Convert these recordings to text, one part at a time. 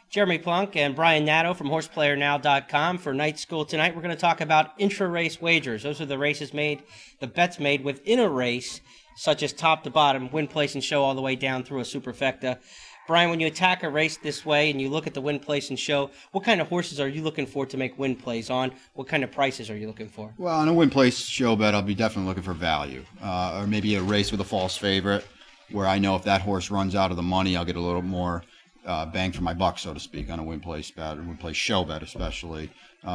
Jeremy Plunk and Brian Natto from horseplayernow.com for Night School tonight. We're going to talk about intra-race wagers. Those are the races made, the bets made within a race, such as top to bottom, win, place, and show all the way down through a superfecta. Brian, when you attack a race this way and you look at the win, place, and show, what kind of horses are you looking for to make win plays on? What kind of prices are you looking for? Well, on a win, place, show bet, I'll be definitely looking for value, or maybe a race with a false favorite, where I know if that horse runs out of the money, I'll get a little more bang for my buck, so to speak, on a win, place bet, or win, place, show bet especially,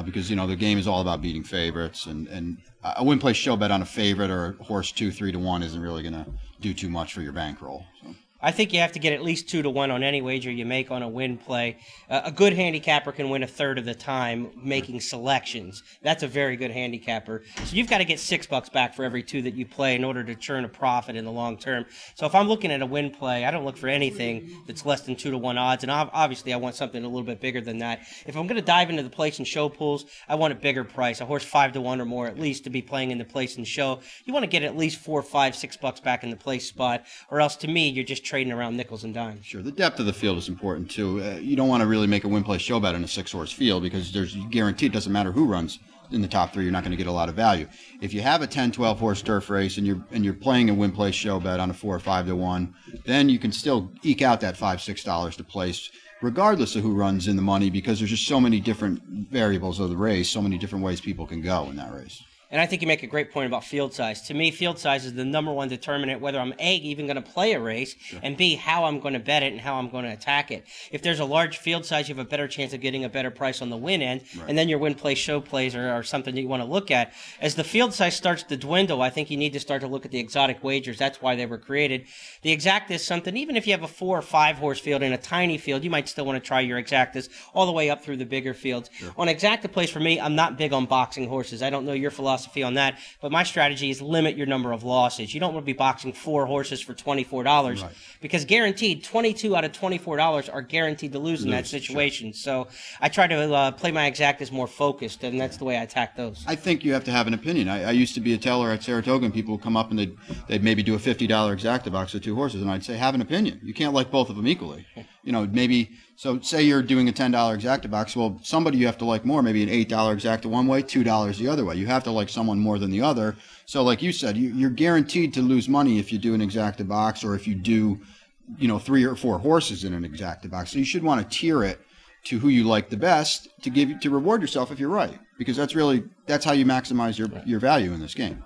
because, you know, the game is all about beating favorites, and a win, place, show bet on a favorite or a horse 2, 3 to 1 isn't really going to do too much for your bankroll. So. I think you have to get at least 2 to 1 on any wager you make on a win play. A good handicapper can win a third of the time making selections. That's a very good handicapper. So you've got to get $6 back for every 2 that you play in order to churn a profit in the long term. So if I'm looking at a win play, I don't look for anything that's less than 2 to 1 odds. And obviously I want something a little bit bigger than that. If I'm going to dive into the place and show pools, I want a bigger price, a horse 5 to 1 or more at least to be playing in the place and show. You want to get at least $4, $5, $6 back in the place spot, or else to me you're just trading around nickels and dimes. Sure, the depth of the field is important too. You don't want to really make a win, place, show bet in a 6-horse field because there's guaranteed, it doesn't matter who runs in the top 3, you're not going to get a lot of value. If you have a 10, 12 horse turf race and you're playing a win, place, show bet on a 4 or 5 to 1, then you can still eke out that $5, $6 to place, regardless of who runs in the money, because there's just so many different variables of the race, so many different ways people can go in that race. And I think you make a great point about field size. To me, field size is the #1 determinant whether I'm A, even going to play a race, sure, and B, how I'm going to bet it and how I'm going to attack it. If there's a large field size, you have a better chance of getting a better price on the win end, right, and then your win, play, show plays are something that you want to look at. As the field size starts to dwindle, I think you need to start to look at the exotic wagers. That's why they were created. The EXACTAS is something, even if you have a 4 or 5 horse field in a tiny field, you might still want to try your EXACTAS all the way up through the bigger fields. Sure. On EXACTA plays, for me, I'm not big on boxing horses. I don't know your philosophy on that. But my strategy is limit your number of losses. You don't want to be boxing 4 horses for $24, right, because guaranteed 22 out of $24 are guaranteed to lose in that situation. Sure. So I try to play my EXACTAS more focused, and that's the way I attack those. I think you have to have an opinion. I used to be a teller at Saratoga, and people would come up and they'd maybe do a $50 EXACTA box with 2 horses, and I'd say, have an opinion. You can't like both of them equally. You know, maybe, so say you're doing a $10 EXACTA box, well, somebody you have to like more, maybe an $8 EXACTA one way, $2 the other way. You have to like someone more than the other. So like you said, you're guaranteed to lose money if you do an EXACTA box, or if you do, you know, 3 or 4 horses in an EXACTA box. So you should want to tier it to who you like the best to reward yourself if you're right, because that's how you maximize your value in this game.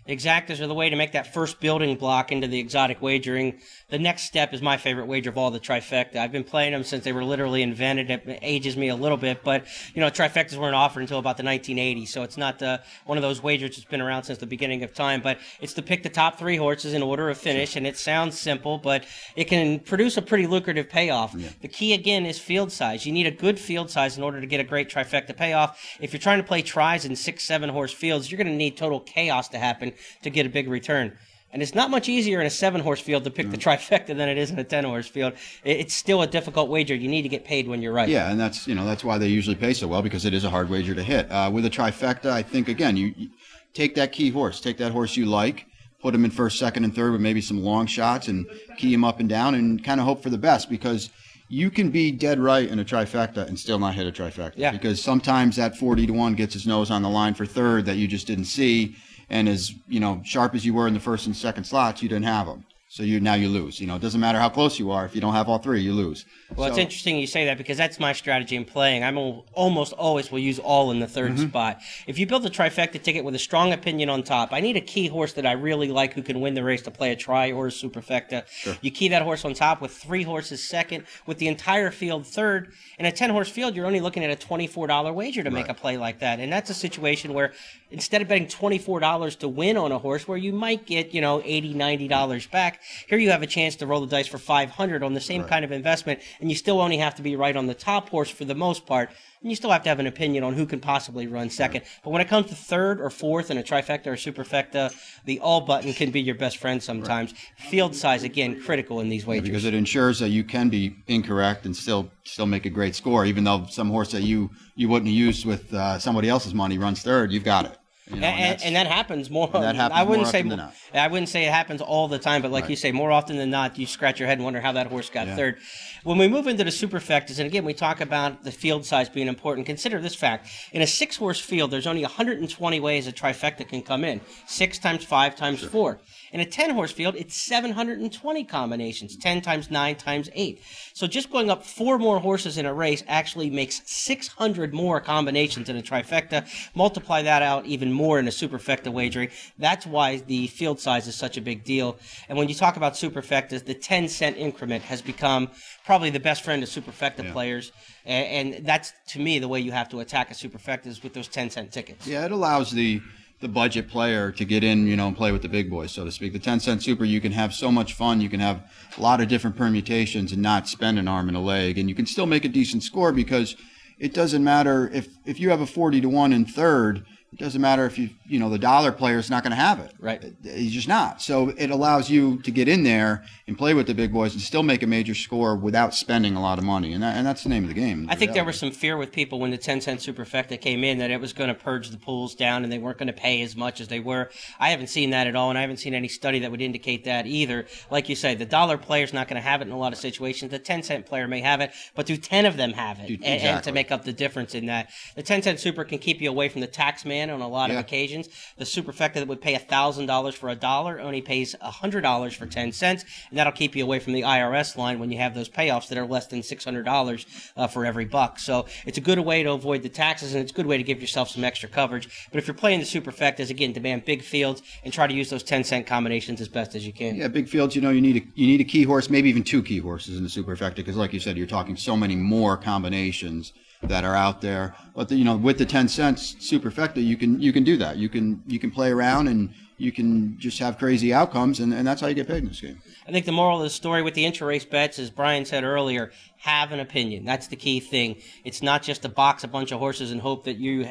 EXACTAS are the way to make that first building block into the exotic wagering. The next step is my favorite wager of all, the TRIFECTA. I've been playing them since they were literally invented. It ages me a little bit, but, you know, TRIFECTAs weren't offered until about the 1980s, so it's not one of those wagers that's been around since the beginning of time, but it's to pick the top 3 horses in order of finish, and it sounds simple, but it can produce a pretty lucrative payoff. Yeah. The key, again, is field size. You need a good field size in order to get a great TRIFECTA payoff. If you're trying to play tries in 6, 7 horse fields, you're going to need total chaos to happen to get a big return. And it's not much easier in a 7-horse field to pick the TRIFECTA than it is in a 10-horse field. It's still a difficult wager. You need to get paid when you're right. Yeah, and that's why they usually pay so well, because it is a hard wager to hit. With a TRIFECTA, I think, again, you take that key horse, take that horse you like, put him in first, second, and third with maybe some long shots, and key him up and down, and kind of hope for the best, because you can be dead right in a TRIFECTA and still not hit a TRIFECTA. Yeah. Because sometimes that 40 to 1 gets his nose on the line for third that you just didn't see. And as, you know, sharp as you were in the first and second slots, you didn't have them. So now you lose. You know, it doesn't matter how close you are. If you don't have all 3, you lose. Well, it's interesting you say that, because that's my strategy in playing. I almost always will use all in the third spot. If you build a TRIFECTA ticket with a strong opinion on top, I need a key horse that I really like who can win the race to play a try or a superfecta. Sure. You key that horse on top with 3 horses second, with the entire field third. In a 10-horse field, you're only looking at a $24 wager to make a play like that. And that's a situation where instead of betting $24 to win on a horse where you might get, you know, $80, $90 back, here you have a chance to roll the dice for $500 on the same kind of investment, and you still only have to be right on the top horse for the most part, and you still have to have an opinion on who can possibly run second. But when it comes to third or fourth in a TRIFECTA or superfecta, the all button can be your best friend sometimes. Field size, again, critical in these wagers. Because it ensures that you can be incorrect and still make a great score, even though some horse that you wouldn't have used with somebody else's money runs third, you've got it. You know, and that happens more. That happens I wouldn't more say often than not. I wouldn't say it happens all the time, but like Right. you say, more often than not, you scratch your head and wonder how that horse got third. When we move into the superfectas, and again, we talk about the field size being important. Consider this fact: in a 6-horse field, there's only 120 ways a trifecta can come in. 6 times 5 times 4. In a 10-horse field, it's 720 combinations, 10 times 9 times 8. So just going up 4 more horses in a race actually makes 600 more combinations in a trifecta. Multiply that out even more in a superfecta wagering. That's why the field size is such a big deal. And when you talk about superfectas, the 10-cent increment has become probably the best friend of superfecta players. And that's, to me, the way you have to attack a superfecta is with those 10-cent tickets. Yeah, it allows the budget player to get in, you know, and play with the big boys, so to speak. The 10-cent super, you can have so much fun. You can have a lot of different permutations and not spend an arm and a leg. And you can still make a decent score because it doesn't matter if you have a 40-1 in third. It doesn't matter if you know the dollar player is not going to have it. Right. He's just not. So it allows you to get in there and play with the big boys and still make a major score without spending a lot of money. And that's the name of the game. I think there was some fear with people when the 10-cent superfecta came in that it was going to purge the pools down and they weren't going to pay as much as they were. I haven't seen that at all, and I haven't seen any study that would indicate that either. Like you say, the dollar player's not going to have it in a lot of situations. The 10-cent player may have it, but do 10 of them have it? Exactly. And to make up the difference in that. The 10-cent super can keep you away from the tax man on a lot of occasions. The superfecta that would pay $1,000 for $1 only pays $100 for 10 cents, and that'll keep you away from the IRS line when you have those payoffs that are less than $600 for every buck. So it's a good way to avoid the taxes, and it's a good way to give yourself some extra coverage. But if you're playing the superfectas, again, demand big fields and try to use those 10-cent combinations as best as you can. Yeah, big fields. You know, you need a key horse, maybe even 2 key horses in the superfecta, because, like you said, you're talking so many more combinations that are out there. But you know, with the 10 cents superfecta, you can do that. You can play around and you can just have crazy outcomes, and that's how you get paid in this game. I think the moral of the story with the intra-race bets, as Brian said earlier, have an opinion. That's the key thing. It's not just to box a bunch of horses and hope that you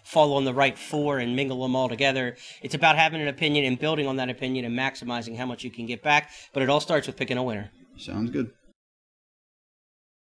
fall on the right 4 and mingle them all together. It's about having an opinion and building on that opinion and maximizing how much you can get back. But it all starts with picking a winner. Sounds good.